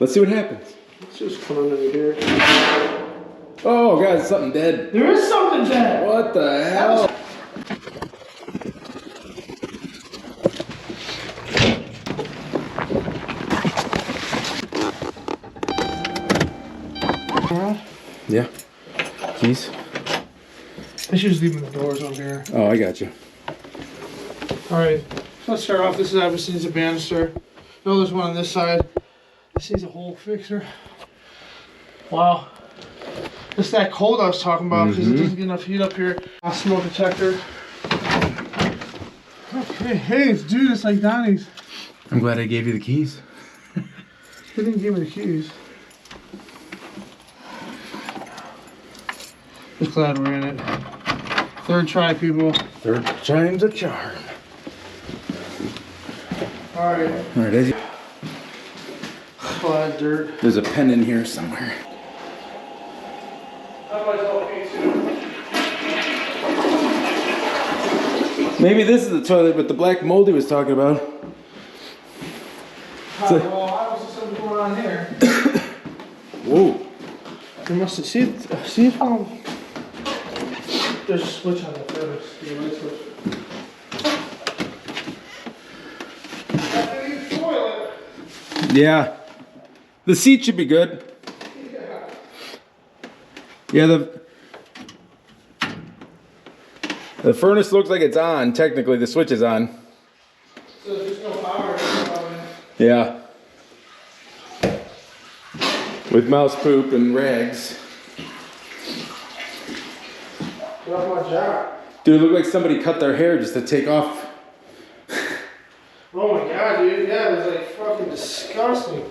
Let's see what happens. Let's just come under here. Oh god, something dead. There is something dead. What the hell? Yeah. Keys. I should just leave the doors over here. Oh, I got you. Alright, so let's start off. This is obviously needs a banister. No, there's one on this side. This needs a hole fixer. Wow. It's that cold I was talking about because it doesn't get enough heat up here. Smoke detector. Okay, hey, it's dude, it's like Donnie's. I'm glad I gave you the keys. He didn't give me the keys. Just glad we're in it. Third try, people. Third time's a charm. Alright. Alright, as you... A lot of dirt. There's a pen in here somewhere. Maybe this is the toilet with the black mold he was talking about. Well, I was something going on here. Whoa. You must have see if there's a switch on the furnace. The light switch. Toilet. Yeah. The seat should be good. Yeah, the furnace looks like it's on. Technically, the switch is on. So there's no power. Yeah. With mouse poop and rags. Get off my job. Dude, it looked like somebody cut their hair just to take off. Oh my god, dude. Yeah, it was like fucking disgusting.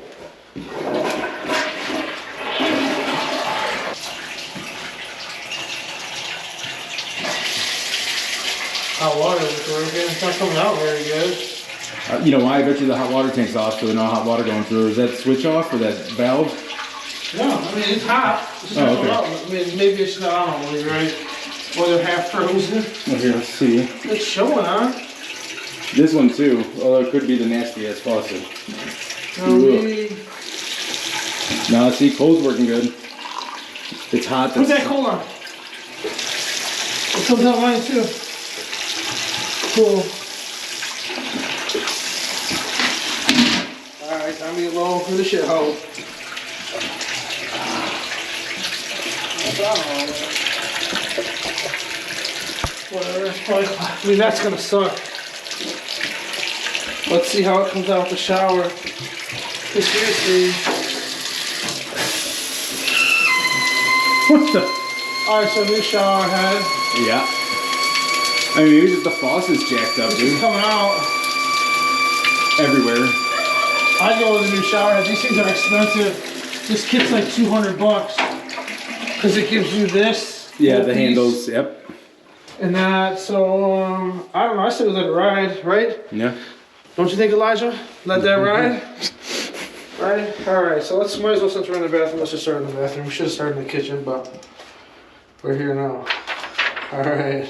Hot water is working. It's not coming out very good. You know why? I bet you the hot water tank's off, so there's no hot water going through. Is that switch off or that valve? No, I mean, it's hot. It's just okay. out. I mean, maybe it's not on, right? Or they're half frozen. Well, here, let's see. It's showing, huh? This one too, although it could be the nasty ass faucet. No, see, cold's working good. It's hot. Put that cold on. It comes out mine too. Cool. Alright, time to get low for the shithole. Whatever. I mean, that's gonna suck. Let's see how it comes out with the shower. Seriously. What the? Alright, so new shower head. Yeah. I mean, maybe just the faucet's jacked up, This dude. is coming out Everywhere. I go with a new shower head. These things are expensive. This kit's like $200 because it gives you this. Yeah, the piece handles. Yep. and that. So I don't know. I said let it ride, right? Yeah. Don't you think, Elijah? Let that ride. Right. All right. So let's might as well since we're in the bathroom. Let's just start in the bathroom. We should have started in the kitchen, but we're here now. All right.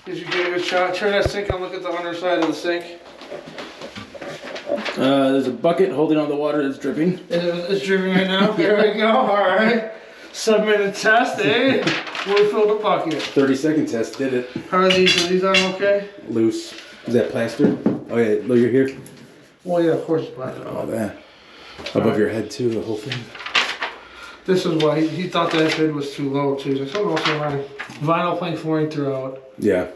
Did you get a good shot? Turn that sink on. Look at the underside of the sink. There's a bucket holding on the water that's dripping. It's dripping right now. There we go. All right. Submitted test, eh? We filled the bucket. 30-second test did it. How are these? Are these on okay? Loose. Is that plaster? Oh yeah, look, you're here. Well, yeah, of course it's black. Oh, that. Above your head too, the whole thing. This is why he thought that bid was too low too. He's like, something else running. Vinyl plank flooring throughout. Yeah.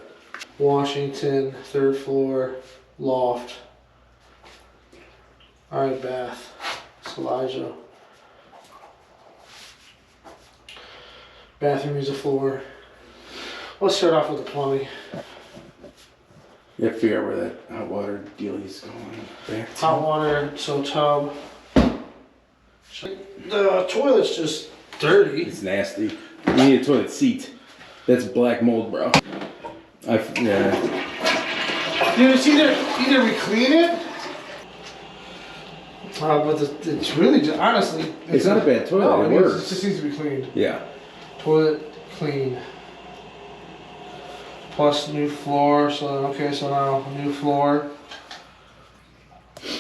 Washington, 3rd floor, loft. All right, bath. It's Elijah. Bathroom is a floor. Let's start off with the plumbing. You have to figure out where that hot water deal is going back to. Hot water, so tub. The toilet's just dirty. It's nasty. You need a toilet seat. That's black mold, bro. Yeah. Dude, it's either we clean it, but it's really just, honestly. It's not a bad toilet, No, it it works. just needs to be cleaned. Yeah. Toilet clean. Plus new floor, so okay, so now new floor.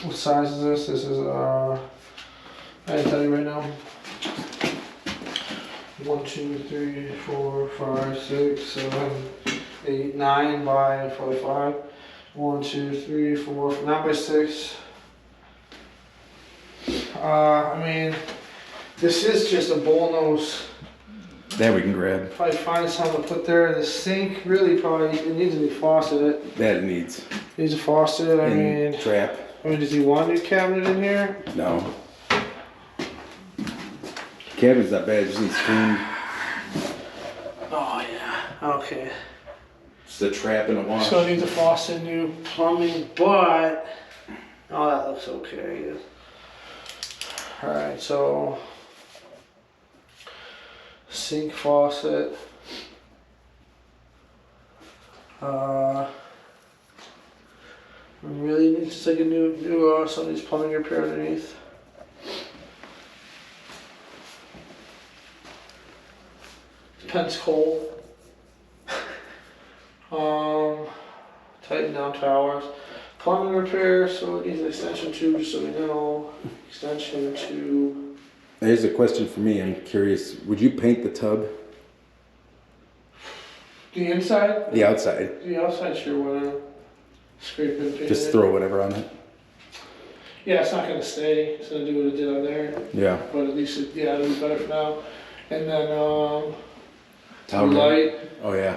What size is this? This is 3, 4, 5, 6, 7, 8, 9 by probably 5. 1, 2, 3, 4, 9 by 6. I mean, this is just a bull nose. That we can grab. Probably find something to put there. The sink really probably it needs to be fauceted. That it needs. Needs a faucet. I mean, trap. I mean, does he want a new cabinet in here? No. Cabinet's not bad. Just needs screen. Oh yeah. Okay. It's the trap and a wash. So it needs a faucet, new plumbing, but oh, that looks okay. All right, so sink, faucet. Really needs just like a new some of these plumbing repair underneath. Depends cold. Tighten down towers. Plumbing repair, so it needs an extension tube, just so we know. Extension tube. Here's a question for me. I'm curious. Would you paint the tub? The inside? The outside. The outside, sure, whatever. Scrape and paint Just it. throw whatever on it. Yeah, it's not gonna stay. It's gonna do what it did on there. Yeah. But at least it'll be better for now. And then Towel light. Oh yeah.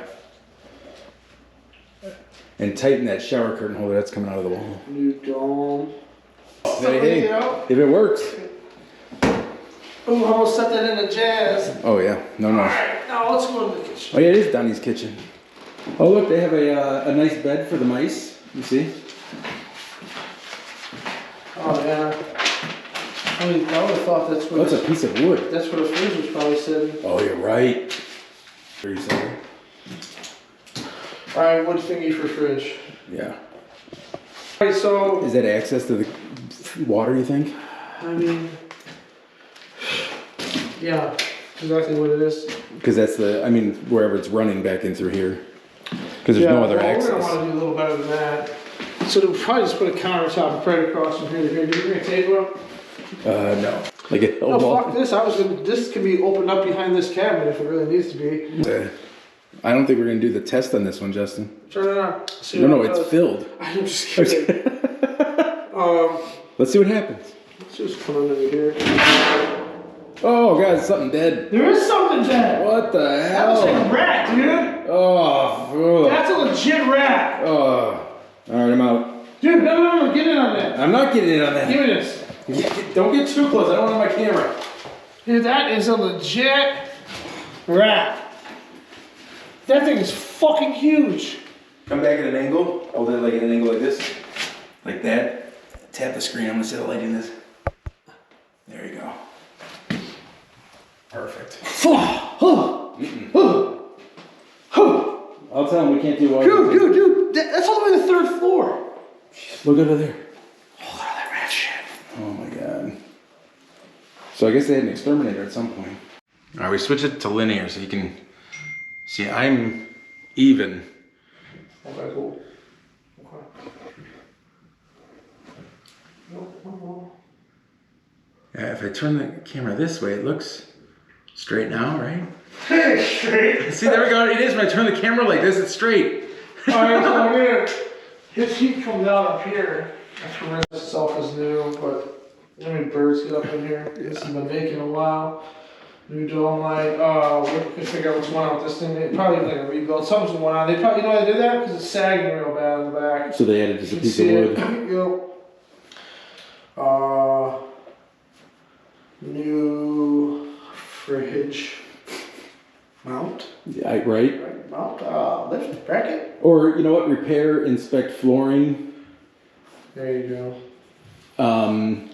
And tighten that shower curtain holder that's coming out of the wall. New dome. Hey, if it works. Ooh, I almost set that into jazz. Oh yeah. No. Alright, now let's go to the kitchen. Oh yeah, it is Donnie's kitchen. Oh look, they have a nice bed for the mice. You see? Oh yeah. I would have thought that's where Oh, it's a piece of wood. that's where the fridge was probably sitting. Oh, you're right. What are you saying? Alright, wood thingy for fridge. Yeah. Alright, so Is that access to the water, you think? I mean, yeah, exactly what it is. Because that's wherever it's running back in through here. Because there's no other We're access. gonna want to do a little better than that. So we'll probably just put a countertop right across from here to here. Do you bring a table up? No. Like a No, fuck this. This can be opened up behind this cabinet if it really needs to be. I don't think we're gonna do the test on this one, Justin. Turn it on. See No, what it it's does. filled. I'm just kidding. Let's see what happens. Let's just come under here. Oh god, something dead. There is something dead. What the That hell? looks like a rat, dude. Oh, ugh. That's a legit rat. Oh. Alright, I'm out. Dude, no, get in on that. I'm not getting in on that. Give me this. Don't get too close. I don't want my camera. Dude, that is a legit rat. That thing is fucking huge. Come back at an angle. Hold it like at an angle like this. Like that. Tap the screen. I'm gonna set the light in this. There you go. Perfect. I'll tell him we can't do all Dude, that's all the way to the third floor. Look over there. Oh, look at that rat shit. Oh my god. So I guess they had an exterminator at some point. Alright, we switch it to linear so you can see I'm even. Okay, cool. Okay. No. Yeah, if I turn the camera this way, it looks straight now, right? Straight. See, there we go. It is. When I turn the camera like this, it's straight. Alright, so here, his heat comes out up here. That's where itself is new, but how many birds get up in here? This has been vacant a while. New dome light. We can figure out what's going on with this thing. They probably like a rebuild. Something's going on. They probably, you know why they did that? Because it's sagging real bad in the back. So they added just a You can piece of see wood. Yep. New fridge mount. Yeah, right? Mount, lift, bracket. Or, you know what? Repair, inspect flooring. There you go.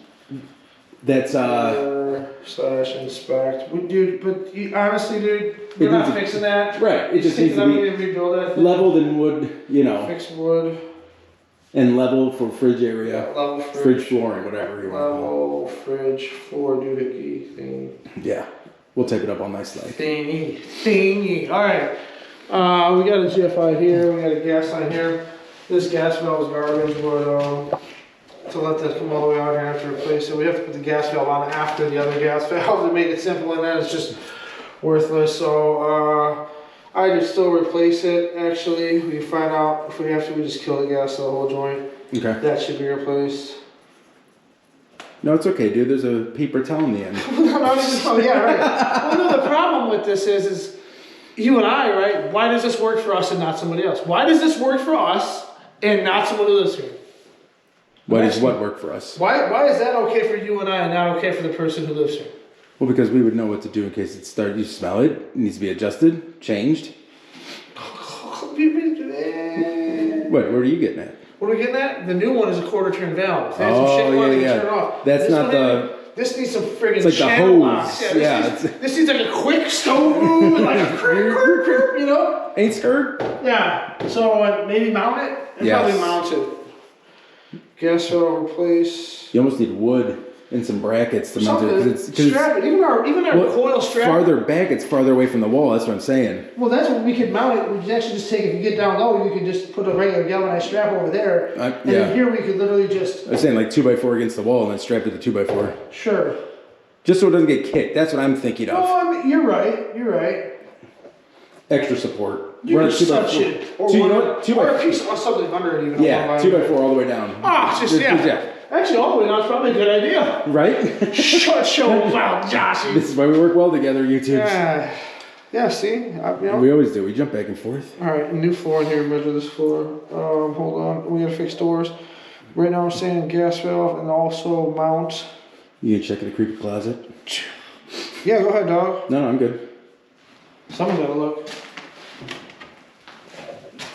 That's, slash inspect. Dude, but honestly, dude, we're not fixing that. Right, it just needs to be be rebuild that thing. leveled in wood, you know. Fix wood. And level for fridge area. Level Fridge flooring, whatever you want to call Level fridge floor doohickey thing. it. Yeah. We'll tape it up all nicely. Thingy. Alright. We got a GFI here, we got a gas line here. This gas valve is garbage, but to let that come all the way out here and have to replace it, we have to put the gas valve on after the other gas valve to make it simple, and then it's just worthless. So I just still replace it. Actually, we find out if we have to, we just kill the gas of the whole joint. Okay. That should be replaced. No, it's okay, dude. There's a paper towel in the end. Yeah, right. Well, no, the problem with this is you and I, right? Why does this work for us and not somebody else? Why does this work for us and not someone who lives here? Why does what work for us? Why is that okay for you and I and not okay for the person who lives here? Well, because we would know what to do in case it starts. You smell it. It needs to be adjusted, changed. What are you getting at? What are we getting at? The new one is a quarter turn valve. There's some shit on it, you turn it off. That's not the. This needs some friggin' It's like the channel hose. locks. This needs like a quick stove room and like a you know? Ain't scared? Yeah. So maybe mount it? And probably mount it. Gas valve replace. You almost need wood and some brackets to mount it. Strap it. Even our coil strap. Farther back, it's farther away from the wall. That's what I'm saying. Well, that's what we could mount it. We could actually just take, if you get down low, you could just put a regular galvanized strap over there. And then here we could literally just. I was saying like 2x4 against the wall and then strap it to 2x4. Sure. Just so it doesn't get kicked. That's what I'm thinking of. Oh, I mean, you're right. You're right. Extra support. You can such it. Or a piece of something under it even. Yeah, 2x4 all the way down. Ah, yeah. Actually, all the way down is probably a good idea. Right? Shut your mouth, Joshy. This is why we work well together, YouTube. Yeah, see? We always do. We jump back and forth. All right, new floor in here. Measure this floor. Hold on. We got to fix doors. Right now I'm saying gas valve and also mount. You can check in the creepy closet. Yeah, go ahead, dog. No, I'm good. Someone got to look.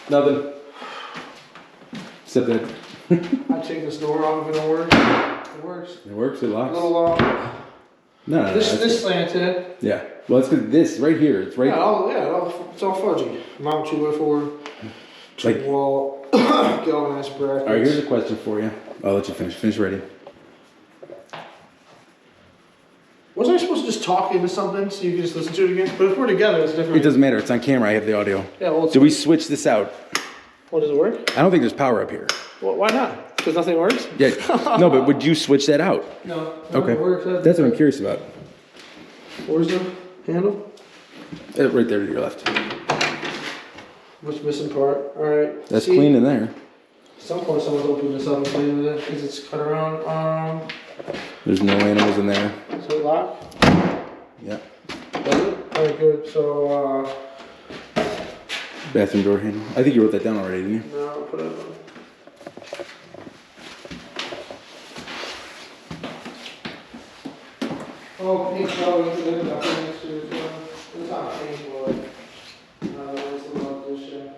Nothing. Except that. I take this door off if it don't work. It works. It works. It locks. A little lock. No. This slanted. Yeah. Well, it's because this right here. It's right. It's all fudgy. Mount 2x4. Like wall. Galvanized brackets. All right. Here's a question for you. I'll let you finish. Finish ready. Wasn't I supposed to just talk into something so you can just listen to it again? But if we're together, it's different. It doesn't matter. It's on camera. I have the audio. Yeah. Well, do we switch this out? Well, does it work? I don't think there's power up here. Well, why not? Because nothing works? Yeah. No, but would you switch that out? No. Okay. That's what I'm curious about. Where's the handle? Right there to your left. What's missing part? All right. That's clean in there. At some point, someone's opened this up and cleaned it because it's cut around. There's no animals in there. Is it locked? Yeah. Does it? All right, good. So, bathroom door handle. I think you wrote that down already, didn't you? No, I'll put it on. Oh, pink color. It's not pink, but it's a lot of this shit.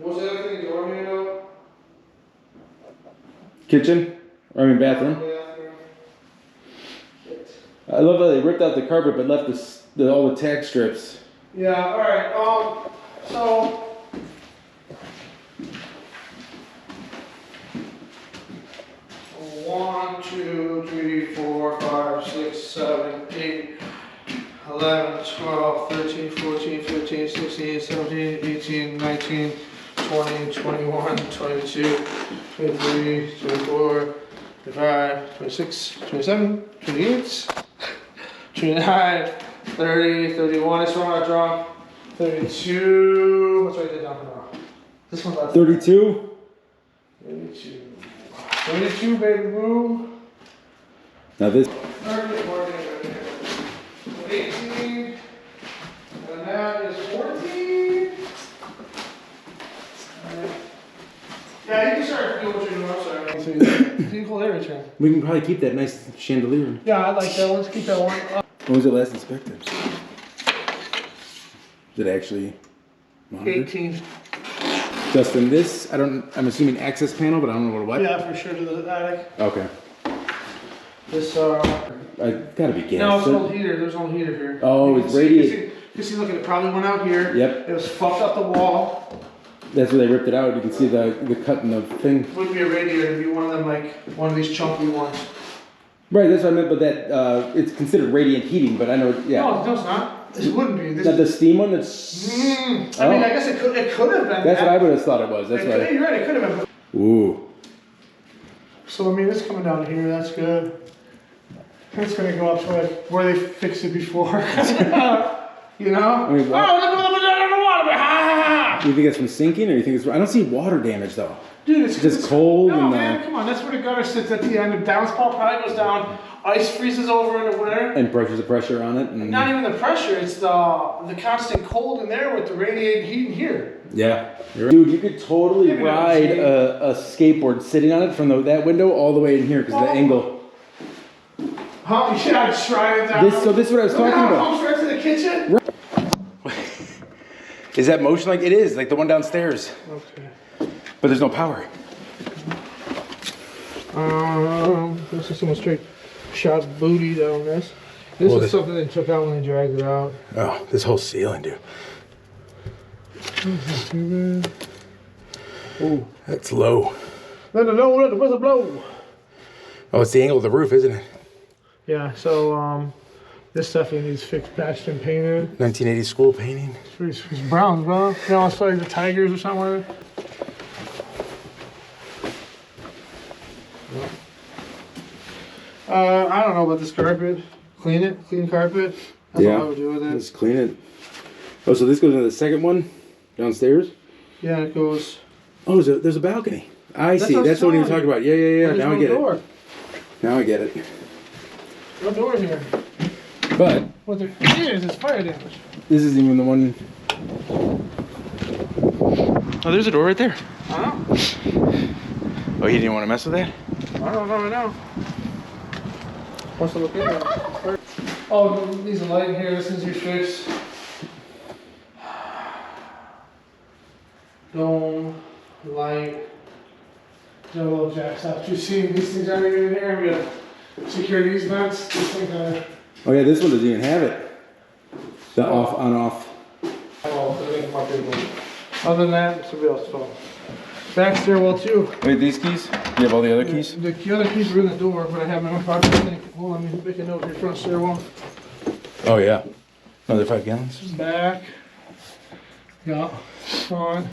What's the other thing? Door handle? Kitchen? Bathroom? I love how they ripped out the carpet but left all the tag strips. Yeah, alright, so... One, 2, 3, 4, 5, 6, 7, 8, 11, 12, 13, 14, 15, 16, 17, 18, 19, 20, 21, 22, 23, 24, 25, 26, 27, 28, 29, 30, 31, this one I dropped, 32, what's right there down now? This one's not 32? 32. 32, baby boo. Now this. 18, and that is 14. Yeah, you can start doing what you're doing. I'm sorry. You can hold every turn. We can probably keep that nice chandelier. Yeah, I like that one. Let's keep that one. When was it last inspected? Did it actually monitor? 18. Justin, this, I'm assuming access panel, but I don't know what. Yeah, for sure, to the attic. Okay. This, I gotta be gas. no, it's no heater. There's no heater here. Oh, it's radiating. You see, look, it probably went out here. Yep. It was fucked up the wall. That's where they ripped it out. You can see the cut in the thing. Wouldn't be a radiator, it'd be one of them, like, one of these chunky ones. Right, that's what I meant, but that, it's considered radiant heating, but I know, yeah. No, it's not. This wouldn't be. This Not the steam one that's... I mean, I guess it could have been. That's what I would have thought it was. That's right. You're right, it could have been. Ooh. So, I mean, it's coming down here, that's good. It's gonna go up to like where they fixed it before. You know? I mean, oh, look at the water! Ha! You think it's from sinking, or you think it's? I don't see water damage though. Dude, it's just cold. No, and, man, come on. That's where the gutter sits at the end. The downspout probably goes down. Ice freezes over in the winter. And pressure's the pressure on it. And not even the pressure. It's the constant cold in there with the radiated heat in here. Yeah. Dude, you could totally ride a skateboard sitting on it from that window all the way in here because of the angle. Huh? Yeah, I tried it down. So this is what I was talking about. Comes right to the kitchen. Is that motion like it is? Like the one downstairs. Okay. But there's no power. This is some straight shot booty down this. This is something they took out when they dragged it out. Oh, this whole ceiling, dude. Oh, that's low. Let the whistle blow. Oh, it's the angle of the roof, isn't it? Yeah, so this definitely needs fixed, patched, and painted. 1980s school painting. It's brown, bro. You know, it's like the Tigers or something. I don't know about this carpet. Clean it, clean carpet. That's all I would do with it. Let's clean it. Oh, so this goes into the second one downstairs? Yeah, it goes. Oh, there's a balcony. I see. That's what you were talking about. Yeah. Now I get it. Now I get it. No door here. But what there is fire damage. This isn't even the one. Oh, there's a door right there. I know. Oh, you didn't want to mess with that? I don't know. I know. Wants to look in there. Oh, needs a light in here. This is your fix. Dome, light, yellow jacks up. You see these things aren't even in here. We gotta secure these vents. These things are. Oh yeah, this one doesn't even have it. The off, on, off. Other than that, somebody else's fault. Back stairwell too. Wait, these keys? You have all the other keys? The other keys are in the door, but I have them in my pocket. Hold on, let me make a note of your front stairwell. Oh yeah. Another 5 gallons? Back. Yeah. On.